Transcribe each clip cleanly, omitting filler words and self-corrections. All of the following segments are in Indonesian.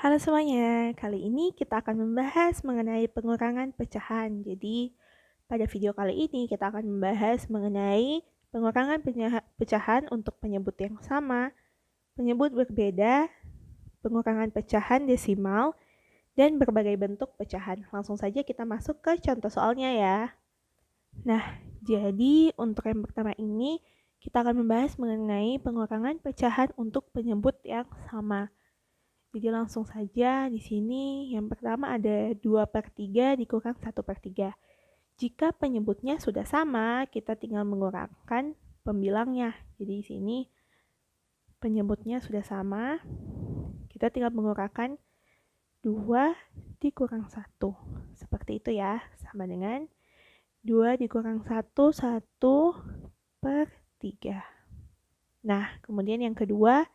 Halo semuanya, kali ini kita akan membahas mengenai pengurangan pecahan. Jadi, pada video kali ini kita akan membahas mengenai pengurangan pecahan untuk penyebut yang sama, penyebut berbeda, pengurangan pecahan desimal, dan berbagai bentuk pecahan. Langsung saja kita masuk ke contoh soalnya ya. Nah, jadi untuk yang pertama ini kita akan membahas mengenai pengurangan pecahan untuk penyebut yang sama. Jadi langsung saja di sini yang pertama ada 2/3 dikurang 1/3. Jika penyebutnya sudah sama, kita tinggal mengurangkan pembilangnya. Jadi di sini penyebutnya sudah sama, kita tinggal mengurangkan 2 dikurang 1. Seperti itu ya, sama dengan 2 dikurang 1, 1/3. Nah, kemudian yang kedua,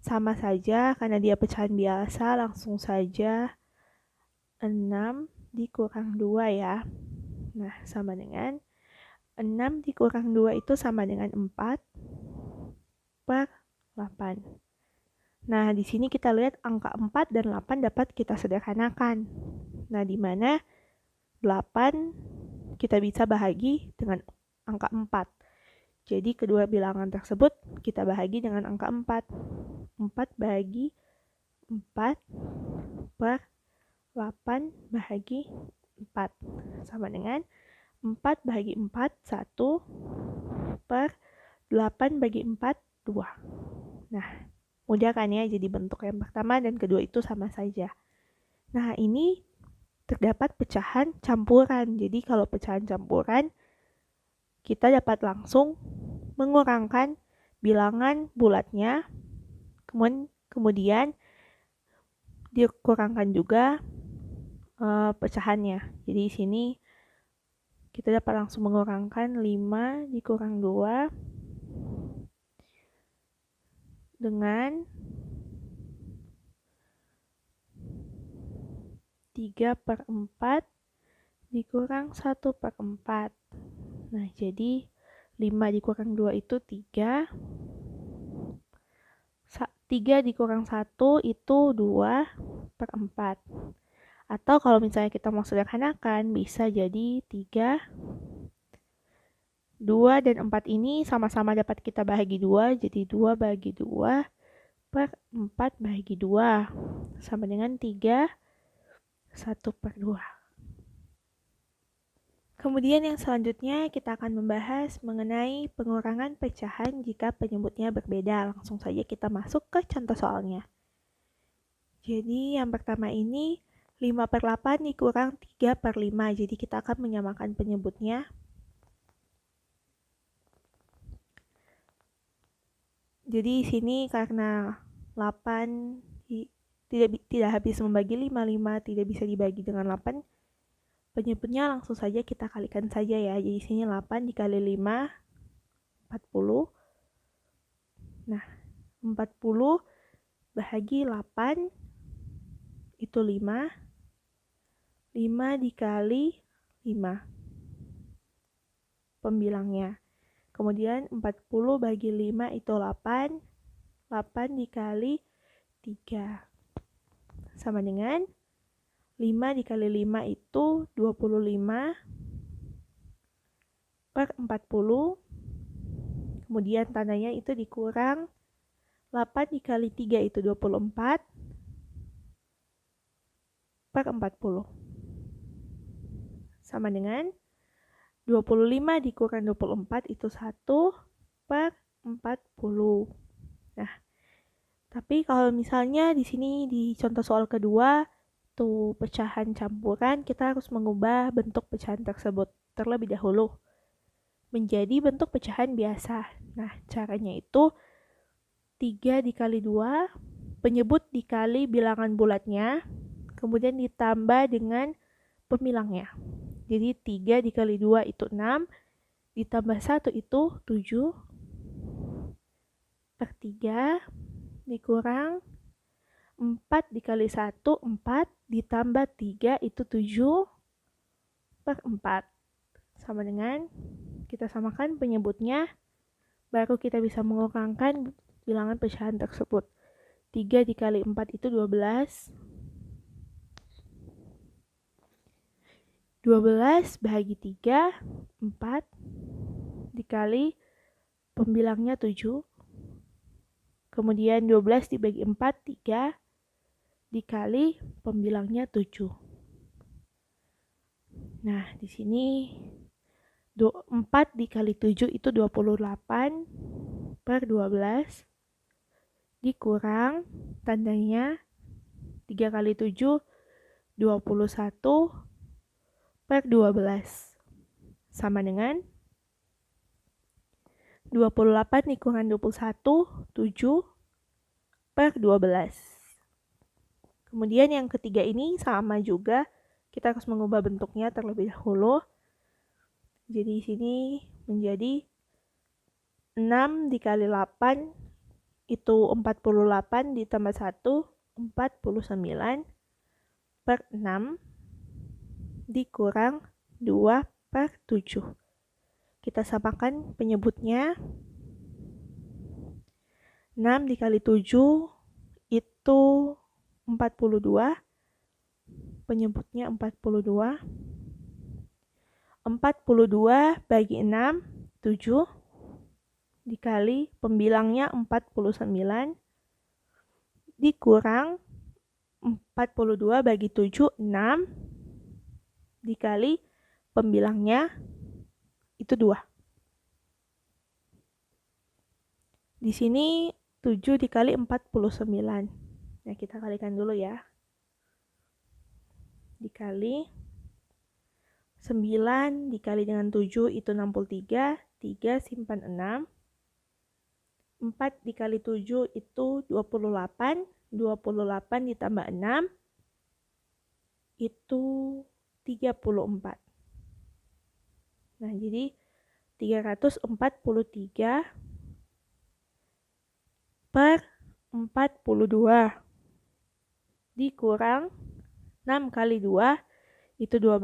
sama saja karena dia pecahan biasa, langsung saja 6 dikurang 2 ya. Nah, sama dengan 6 dikurang 2 itu sama dengan 4/8. Nah, di sini kita lihat angka 4 dan 8 dapat kita sederhanakan. Nah, di mana 8 kita bisa bahagi dengan angka 4. Jadi, kedua bilangan tersebut kita bahagi dengan angka 4. 4 bahagi 4/8 bahagi 4. Sama dengan 4 bahagi 4, 1/8 bagi 4, 2. Nah, mudah kan ya, jadi bentuk yang pertama dan kedua itu sama saja. Nah, ini terdapat pecahan campuran. Jadi kalau pecahan campuran, kita dapat langsung mengurangkan bilangan bulatnya, kemudian dikurangkan juga pecahannya. Jadi di sini kita dapat langsung mengurangkan 5 dikurang 2 dengan 3/4 dikurang 1/4. Nah, jadi 5 dikurang 2 itu 3. 3 dikurang 1 itu 2/4. Atau kalau misalnya kita mau sederhanakan, bisa jadi 3. 2 dan 4 ini sama-sama dapat kita bahagi 2, jadi 2 bagi 2/4 bagi 2. Sama dengan 3, 1/2. Kemudian yang selanjutnya kita akan membahas mengenai pengurangan pecahan jika penyebutnya berbeda. Langsung saja kita masuk ke contoh soalnya. Jadi yang pertama ini 5/8 dikurang 3/5. Jadi kita akan menyamakan penyebutnya. Jadi di sini karena 8 tidak habis membagi 5, 5 tidak bisa dibagi dengan 8. Penyebutnya langsung saja kita kalikan saja ya. Jadi sini 8 dikali 5, 40. Nah, 40 bahagi 8 itu 5. 5 dikali 5 pembilangnya. Kemudian 40 bagi 5 itu 8. 8 dikali 3. Sama dengan 5 dikali 5 itu 25/40. Kemudian tandanya itu dikurang 8 dikali 3 itu 24/40. Sama dengan 25 dikurang 24 itu 1/40. Nah, tapi kalau misalnya di sini di contoh soal kedua tuh pecahan campuran, kita harus mengubah bentuk pecahan tersebut terlebih dahulu menjadi bentuk pecahan biasa. Nah, caranya itu 3 dikali 2, penyebut dikali bilangan bulatnya, kemudian ditambah dengan pemilangnya. Jadi 3 dikali 2 itu 6, ditambah 1 itu 7/3, dikurang 4 dikali 1, 4, ditambah 3 itu 7/4. Sama dengan kita samakan penyebutnya, baru kita bisa mengurangkan bilangan pecahan tersebut. 3 dikali 4 itu 12. 12 bahagi 3, 4, dikali pembilangnya 7. Kemudian 12 dibagi 4, 3, dikali pembilangnya 7. Nah, di sini 4 dikali 7 itu 28 per 12 dikurang tandanya 3 kali 7 21 per 12 sama dengan 28 dikurang 21 7 per 12. Kemudian yang ketiga ini sama juga, kita harus mengubah bentuknya terlebih dahulu. Jadi di sini menjadi 6 dikali 8 itu 48 ditambah 1, 49 per 6 dikurang 2 per 7. Kita samakan penyebutnya. 6 dikali 7 itu 42. Penyebutnya 42. 42 bagi 6, 7. Dikali pembilangnya 49. Dikurang 42 bagi 7, 6. Dikali pembilangnya itu 2. Di sini 7 dikali 49. Nah, kita kalikan dulu ya. Dikali 9 dikali dengan 7 itu 63. 3 simpan 6. 4 dikali 7 itu 28. 28 ditambah 6 itu 34. Nah, jadi 343 per 42 dikurang 6 kali 2 itu 12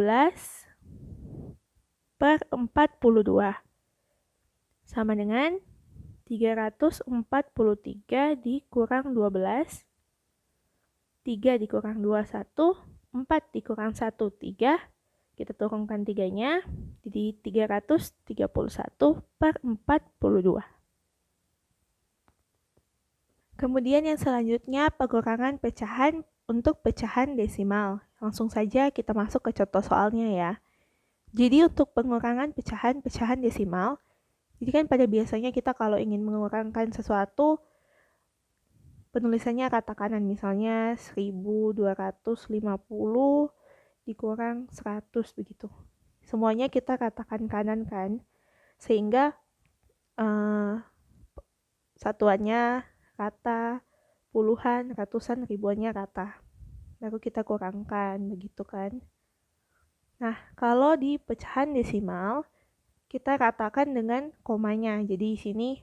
per 42 sama dengan 343 dikurang 12. 3 dikurang 2, 1. 4 dikurang 1, 3. Kita turunkan 3-nya, jadi 331 per 42. Kemudian yang selanjutnya pengurangan pecahan untuk pecahan desimal. Langsung saja kita masuk ke contoh soalnya ya. Jadi untuk pengurangan pecahan desimal, jadi kan pada biasanya kita kalau ingin mengurangkan sesuatu, penulisannya kata kanan, misalnya 1250 dikurang 100 begitu. Semuanya kita katakan kanan kan, sehingga satuannya kata, puluhan, ratusan, ribuannya kata. Baru kita kurangkan, begitu kan. Nah, kalau di pecahan desimal, kita katakan dengan komanya. Jadi di sini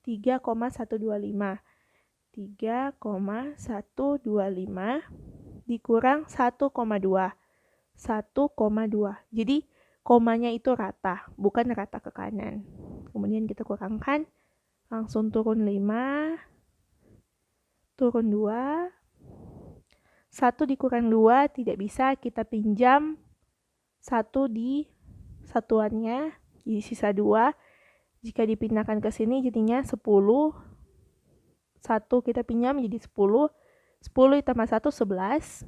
3,125. 3,125 dikurang 1,2. 1,2. Jadi komanya itu rata, bukan rata ke kanan. Kemudian kita kurangkan, langsung turun 5, turun 2. 1 dikurang 2 tidak bisa, kita pinjam 1 di satuannya, jadi sisa 2. Jika dipindahkan ke sini jadinya 10. 1 kita pinjam jadi 10. 10 ditambah 1, 11.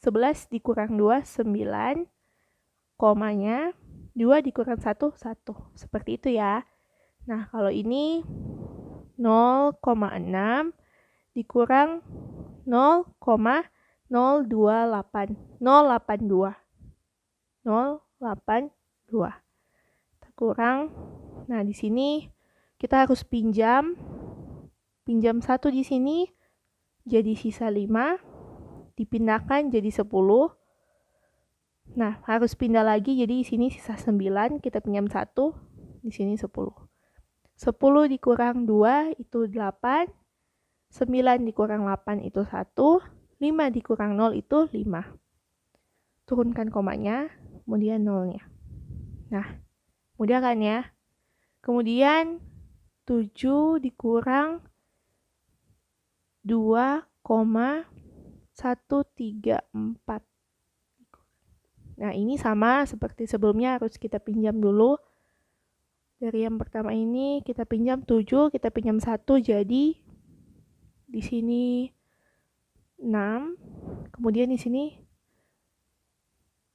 11 dikurang 2, 9. Komanya 2 dikurang 1, 1. Seperti itu ya. Nah, kalau ini 0,6 dikurang 0,028. 082. 082. Kurang. Nah, di sini kita harus pinjam 1 di sini jadi sisa 5, dipindahkan jadi 10. Nah, harus pindah lagi jadi di sini sisa 9, kita pinjam 1, di sini 10. 10 dikurang 2 itu 8. 9 dikurang 8 itu 1. 5 dikurang 0 itu 5. Turunkan komanya, kemudian 0-nya. Nah, mudah kan ya? Kemudian 7 dikurang 2,134. Nah, ini sama seperti sebelumnya, harus kita pinjam dulu. Dari yang pertama ini kita pinjam 7, kita pinjam 1, jadi di sini 6. Kemudian di sini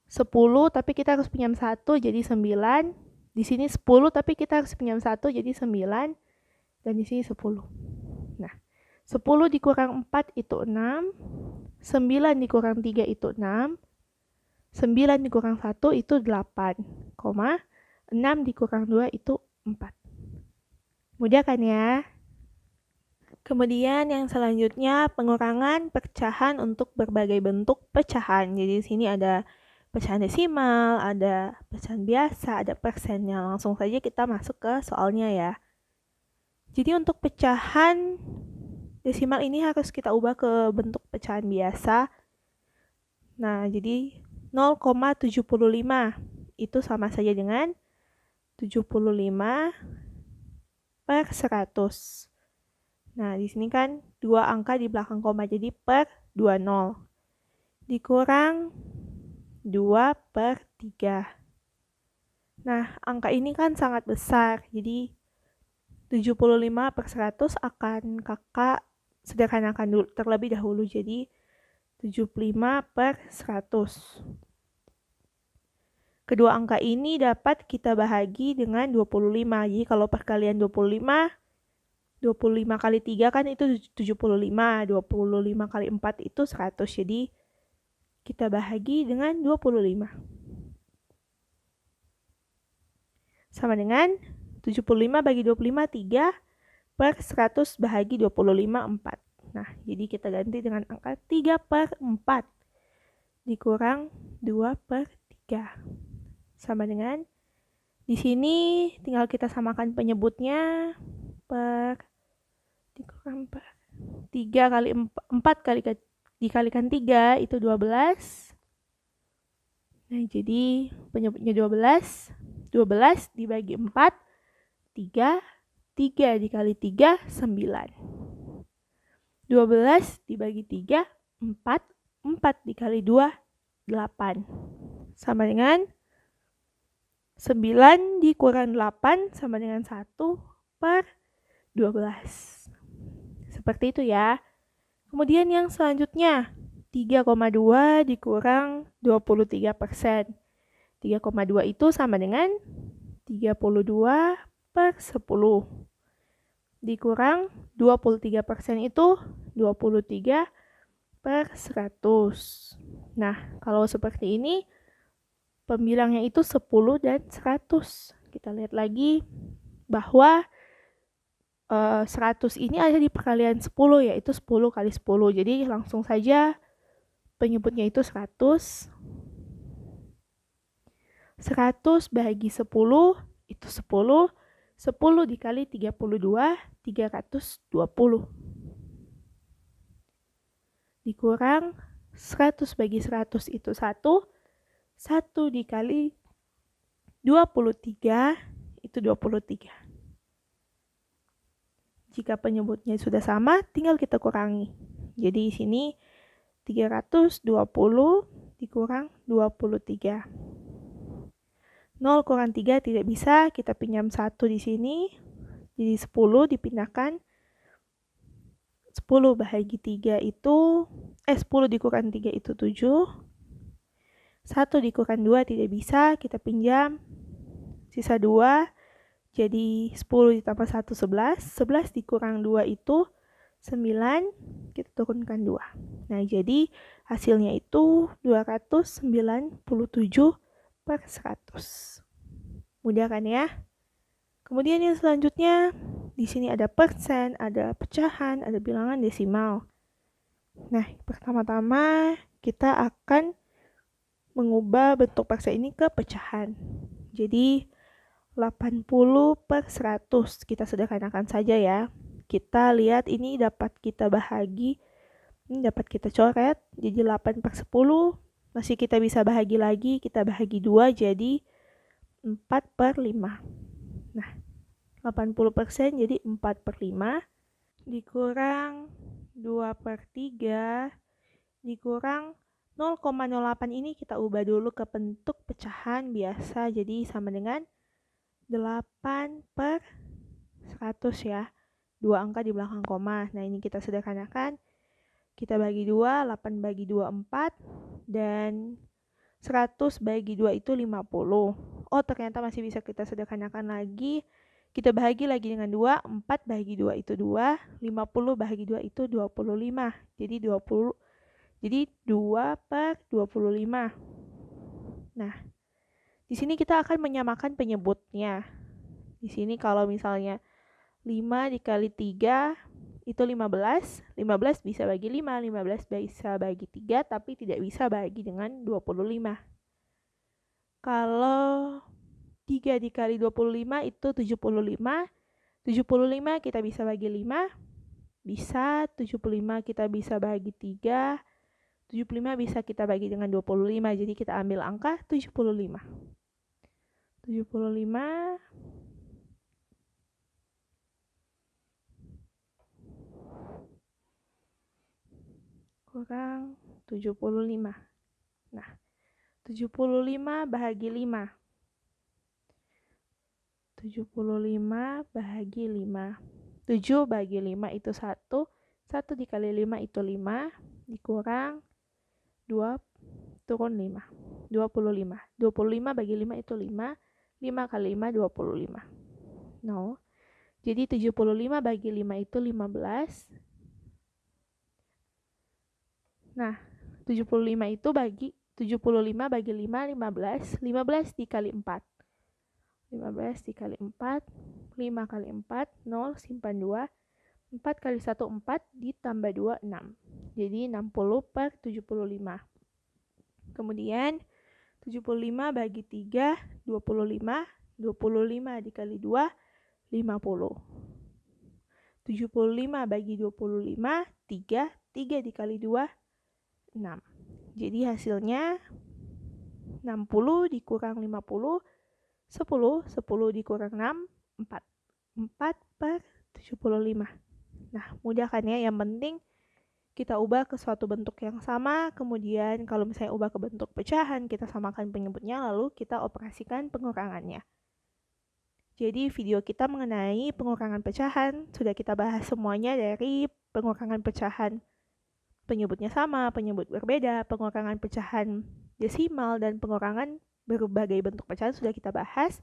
10, tapi kita harus pinjam 1, jadi 9. Di sini 10, tapi kita harus pinjam 1, jadi 9. Dan di sini 10. Nah, 10 dikurang 4 itu 6. 9 dikurang 3 itu 6. 9 dikurang 1 itu 8, 6 dikurang 2 itu 4. Mudah kan ya? Kemudian yang selanjutnya pengurangan pecahan untuk berbagai bentuk pecahan. Jadi di sini ada pecahan desimal, ada pecahan biasa, ada persennya. Langsung saja kita masuk ke soalnya ya. Jadi untuk pecahan desimal ini harus kita ubah ke bentuk pecahan biasa. Nah, jadi 0,75 itu sama saja dengan 75 per 100. Nah, di sini kan 2 angka di belakang koma, jadi per 20. Dikurang 2 per 3. Nah, angka ini kan sangat besar, jadi 75 per 100 akan kakak sederhanakan dulu, terlebih dahulu, jadi 75 per 100. Kedua angka ini dapat kita bahagi dengan 25. Jadi kalau perkalian 25 kali 3 kan itu 75. 25 kali 4 itu 100. Jadi kita bahagi dengan 25. Sama dengan 75 bagi 25, 3 per 100 bahagi 25, 4. Nah, jadi kita ganti dengan angka 3 per 4 dikurang 2 per 3. Sama dengan, di sini tinggal kita samakan penyebutnya, per dikurang per 3 kali 4 kali dikalikan 3 itu 12. Nah, jadi penyebutnya 12. 12 dibagi 4, 3. 3 dikali 3, 9. 12 dibagi 3, 4. 4 dikali 2, 8. Sama dengan 9 dikurang 8 sama dengan 1 per 12. Seperti itu ya. Kemudian yang selanjutnya, 3,2 dikurang 23%. 3,2 itu sama dengan 32 per 10. Dikurang 23% itu 23 per 100. Nah, kalau seperti ini, pembilangnya itu 10 dan 100. Kita lihat lagi bahwa 100 ini ada di perkalian 10, yaitu 10 kali 10. Jadi langsung saja penyebutnya itu 100. 100 bahagi 10 itu 10. 10 dikali 32, 320. Dikurang 100 bagi 100 itu 1. 1 dikali 23 itu 23. Jika penyebutnya sudah sama, tinggal kita kurangi. Jadi di sini 320 dikurang 23. 0 kurang 3 tidak bisa, kita pinjam 1 di sini. Jadi 10 dipindahkan. 10 bahagi 3 itu 10 dikurang 3 itu 7. 1 dikurang 2 tidak bisa, kita pinjam. Sisa 2. Jadi 10 ditambah 1, 11. 11 dikurang 2 itu 9. Kita turunkan 2. Nah, jadi hasilnya itu 297 per 100. Mudah kan ya? Kemudian yang selanjutnya, di sini ada persen, ada pecahan, ada bilangan desimal. Nah, pertama-tama kita akan mengubah bentuk persen ini ke pecahan. Jadi 80 per 100, kita sederhanakan saja ya. Kita lihat ini dapat kita bahagi, ini dapat kita coret, jadi 8 per 10, masih kita bisa bahagi lagi, kita bahagi 2 jadi 4 per 5. Nah, 80% jadi 4 per 5 dikurang 2/3 dikurang 0,08 ini kita ubah dulu ke bentuk pecahan biasa, jadi sama dengan 8/100 ya. 2 angka di belakang koma. Nah, ini kita sederhanakan. Kita bagi 2, 8 bagi 2, 4. Dan 100 bagi 2 itu 50. Oh, ternyata masih bisa kita sederhanakan lagi. Kita bahagi lagi dengan 2. 4 bagi 2 itu 2. 50 bagi 2 itu 25. Jadi 2/25. Nah, di sini kita akan menyamakan penyebutnya. Di sini kalau misalnya 5 dikali 3 itu 15. 15 bisa bagi 5, 15 bisa bagi 3, tapi tidak bisa bagi dengan 25. Kalau 3 dikali 25 itu 75. 75 kita bisa bagi 5. Bisa. 75 kita bisa bagi 3. 75 bisa kita bagi dengan 25. Jadi kita ambil angka 75. 75 kurang 75. Nah, 75 bahagi 5. 75 bahagi 5. 7 bagi 5 itu 1. 1 dikali 5 itu 5. Dikurang 2 turun 5. 25. 25 bagi 5 itu 5. 5 kali 5, 25. 0. Jadi 75 bagi 5 itu 15. Nah, 75 itu bagi 75 bagi 5, 15. 15 dikali 4. 15 dikali 4. 5 kali 4, 0, simpan 2. 4 kali 1, 4, ditambah 2, 6. Jadi 60/75. Kemudian 75 bagi 3, 25. 25 dikali 2, 50. 75 bagi 25, 3. 3 dikali 2, 6. Jadi hasilnya 60 dikurang 50, 10. 10 dikurang 6, 4. 4/75. Nah, mudah kan ya? Yang penting kita ubah ke suatu bentuk yang sama, kemudian kalau misalnya ubah ke bentuk pecahan, kita samakan penyebutnya, lalu kita operasikan pengurangannya. Jadi video kita mengenai pengurangan pecahan, sudah kita bahas semuanya dari pengurangan pecahan penyebutnya sama, penyebut berbeda, pengurangan pecahan desimal, dan pengurangan berbagai bentuk pecahan sudah kita bahas.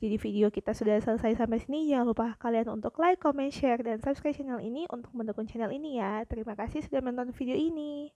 Jadi video kita sudah selesai sampai sini. Jangan lupa kalian untuk like, comment, share, dan subscribe channel ini untuk mendukung channel ini ya. Terima kasih sudah menonton video ini.